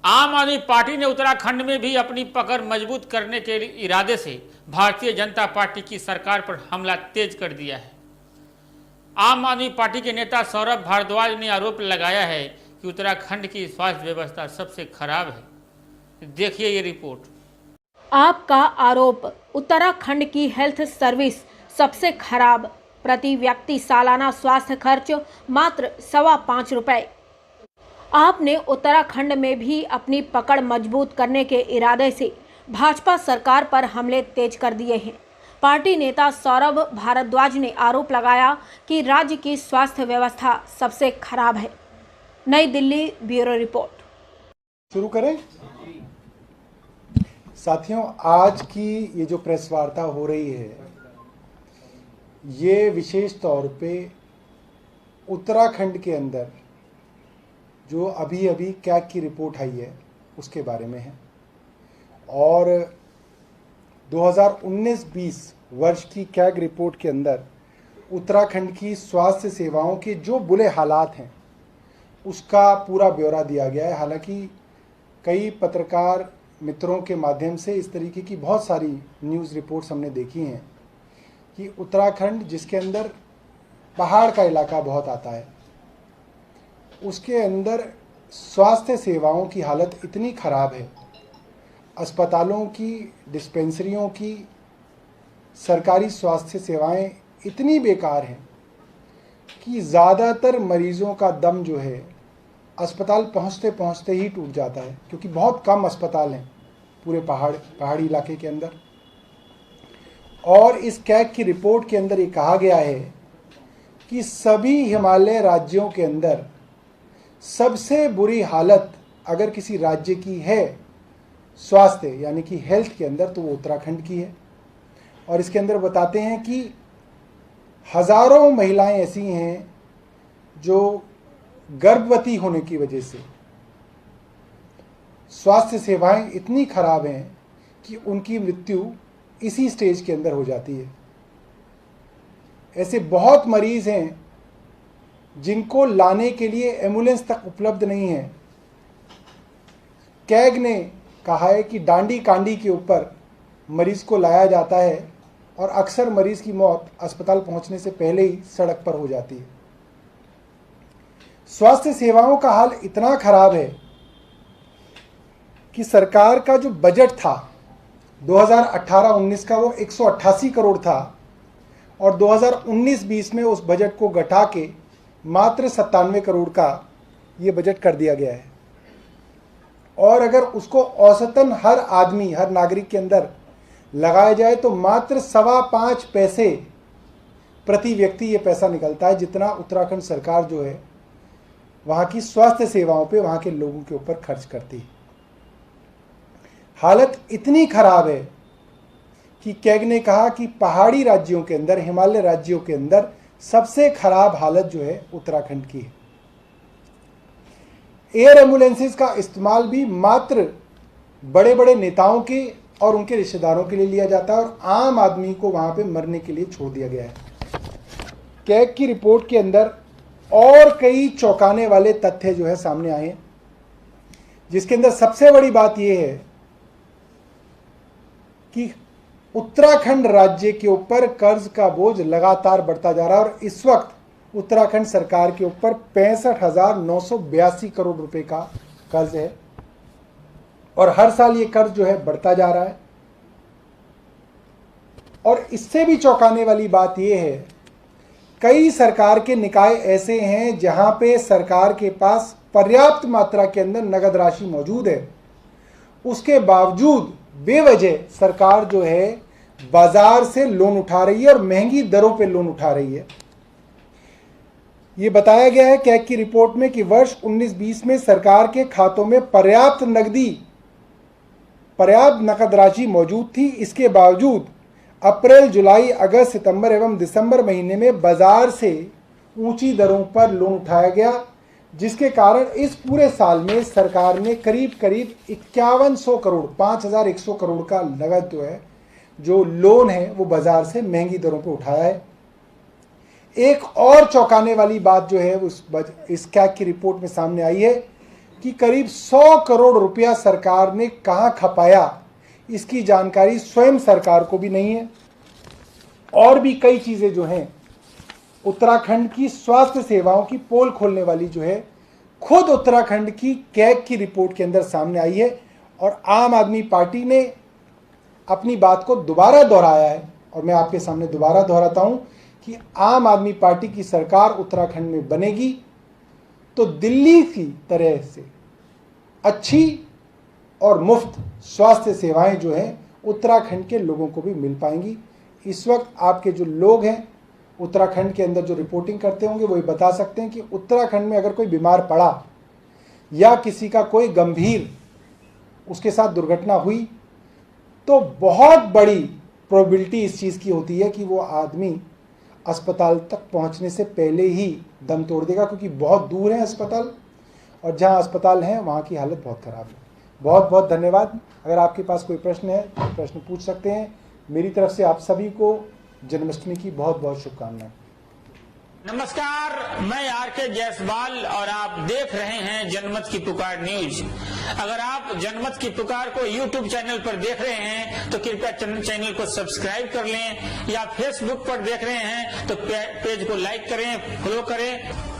आम आदमी पार्टी ने उत्तराखंड में भी अपनी पकड़ मजबूत करने के इरादे से भारतीय जनता पार्टी की सरकार पर हमला तेज कर दिया है। आम आदमी पार्टी के नेता सौरभ भारद्वाज ने आरोप लगाया है कि उत्तराखंड की स्वास्थ्य व्यवस्था सबसे खराब है। देखिए ये रिपोर्ट। आपका आरोप, उत्तराखंड की हेल्थ सर्विस सबसे खराब, प्रति व्यक्ति सालाना स्वास्थ्य खर्च मात्र 5.25 रुपए। आपने उत्तराखंड में भी अपनी पकड़ मजबूत करने के इरादे से भाजपा सरकार पर हमले तेज कर दिए हैं। पार्टी नेता सौरभ भारद्वाज ने आरोप लगाया कि राज्य की स्वास्थ्य व्यवस्था सबसे खराब है। नई दिल्ली, ब्यूरो रिपोर्ट। शुरू करें। साथियों, आज की ये जो प्रेस वार्ता हो रही है, ये विशेष तौर पे उत्तराखंड के अंदर जो अभी अभी कैग की रिपोर्ट आई है उसके बारे में है। और 2019-20 वर्ष की कैग रिपोर्ट के अंदर उत्तराखंड की स्वास्थ्य सेवाओं के जो बुरे हालात हैं उसका पूरा ब्यौरा दिया गया है। हालांकि कई पत्रकार मित्रों के माध्यम से इस तरीके की बहुत सारी न्यूज़ रिपोर्ट्स हमने देखी हैं कि उत्तराखंड, जिसके अंदर पहाड़ का इलाका बहुत आता है, उसके अंदर स्वास्थ्य सेवाओं की हालत इतनी ख़राब है, अस्पतालों की, डिस्पेंसरियों की, सरकारी स्वास्थ्य सेवाएं इतनी बेकार हैं कि ज़्यादातर मरीज़ों का दम जो है अस्पताल पहुंचते पहुंचते ही टूट जाता है, क्योंकि बहुत कम अस्पताल हैं पूरे पहाड़ी इलाके के अंदर। और इस कैग की रिपोर्ट के अंदर ये कहा गया है कि सभी हिमालय राज्यों के अंदर सबसे बुरी हालत अगर किसी राज्य की है स्वास्थ्य यानी कि हेल्थ के अंदर, तो वो उत्तराखंड की है। और इसके अंदर बताते हैं कि हज़ारों महिलाएं ऐसी हैं जो गर्भवती होने की वजह से स्वास्थ्य सेवाएं इतनी खराब हैं कि उनकी मृत्यु इसी स्टेज के अंदर हो जाती है। ऐसे बहुत मरीज़ हैं जिनको लाने के लिए एम्बुलेंस तक उपलब्ध नहीं है। कैग ने कहा है कि डांडी कांडी के ऊपर मरीज़ को लाया जाता है और अक्सर मरीज़ की मौत अस्पताल पहुंचने से पहले ही सड़क पर हो जाती है। स्वास्थ्य सेवाओं का हाल इतना खराब है कि सरकार का जो बजट था 2018-19 का, वो 188 करोड़ था और 2019-20 में उस बजट को घटा के मात्र 97 करोड़ का ये बजट कर दिया गया है। और अगर उसको औसतन हर आदमी, हर नागरिक के अंदर लगाया जाए तो मात्र 5.25 पैसे प्रति व्यक्ति ये पैसा निकलता है, जितना उत्तराखंड सरकार जो है वहाँ की स्वास्थ्य सेवाओं पे, वहाँ के लोगों के ऊपर खर्च करती है। हालत इतनी खराब है कि कैग ने कहा कि पहाड़ी राज्यों के अंदर, हिमालय राज्यों के अंदर सबसे खराब हालत जो है उत्तराखंड की है। एयर एम्बुलेंसेस का इस्तेमाल भी मात्र बड़े बड़े नेताओं के और उनके रिश्तेदारों के लिए लिया जाता है और आम आदमी को वहां पे मरने के लिए छोड़ दिया गया है। कैग की रिपोर्ट के अंदर और कई चौंकाने वाले तथ्य जो है सामने आए हैं, जिसके अंदर सबसे बड़ी बात यह है कि उत्तराखंड राज्य के ऊपर कर्ज का बोझ लगातार बढ़ता जा रहा है और इस वक्त उत्तराखंड सरकार के ऊपर 65,982 करोड़ रुपए का कर्ज है और हर साल ये कर्ज जो है बढ़ता जा रहा है। और इससे भी चौंकाने वाली बात यह है, कई सरकार के निकाय ऐसे हैं जहां पे सरकार के पास पर्याप्त मात्रा के अंदर नगद राशि मौजूद है, उसके बावजूद बेवजह सरकार जो है बाजार से लोन उठा रही है और महंगी दरों पे लोन उठा रही है। ये बताया गया है कैग की रिपोर्ट में कि वर्ष 19-20 में सरकार के खातों में पर्याप्त नकद राशि मौजूद थी। इसके बावजूद अप्रैल, जुलाई, अगस्त, सितंबर एवं दिसंबर महीने में बाजार से ऊंची दरों पर लोन उठाया गया, जिसके कारण इस पूरे साल में सरकार ने करीब 5100 करोड़, 5100 करोड़ का नगद जो लोन है वो बाजार से महंगी दरों पर उठाया है। एक और चौंकाने वाली बात जो है इस कैग की रिपोर्ट में सामने आई है कि करीब 100 करोड़ रुपया सरकार ने कहां खपाया, इसकी जानकारी स्वयं सरकार को भी नहीं है। और भी कई चीजें जो हैं, उत्तराखंड की स्वास्थ्य सेवाओं की पोल खोलने वाली जो है, खुद उत्तराखंड की कैग की रिपोर्ट के अंदर सामने आई है। और आम आदमी पार्टी ने अपनी बात को दोबारा दोहराया है, और मैं आपके सामने दोबारा दोहराता हूं कि आम आदमी पार्टी की सरकार उत्तराखंड में बनेगी तो दिल्ली की तरह से अच्छी और मुफ्त स्वास्थ्य सेवाएं जो हैं उत्तराखंड के लोगों को भी मिल पाएंगी। इस वक्त आपके जो लोग हैं उत्तराखंड के अंदर जो रिपोर्टिंग करते होंगे वो ये बता सकते हैं कि उत्तराखंड में अगर कोई बीमार पड़ा या किसी का कोई गंभीर उसके साथ दुर्घटना हुई तो बहुत बड़ी प्रोबेबिलिटी इस चीज़ की होती है कि वो आदमी अस्पताल तक पहुंचने से पहले ही दम तोड़ देगा, क्योंकि बहुत दूर है अस्पताल और जहां अस्पताल है वहां की हालत बहुत ख़राब है। बहुत बहुत धन्यवाद। अगर आपके पास कोई प्रश्न है तो प्रश्न पूछ सकते हैं। मेरी तरफ से आप सभी को जन्माष्टमी की बहुत बहुत शुभकामनाएं। नमस्कार, मैं आर.के. जायसवाल और आप देख रहे हैं जनमत की पुकार न्यूज। अगर आप जनमत की पुकार को YouTube चैनल पर देख रहे हैं तो कृपया चैनल को सब्सक्राइब कर लें, या फेसबुक पर देख रहे हैं तो पेज को लाइक करें, फॉलो करें।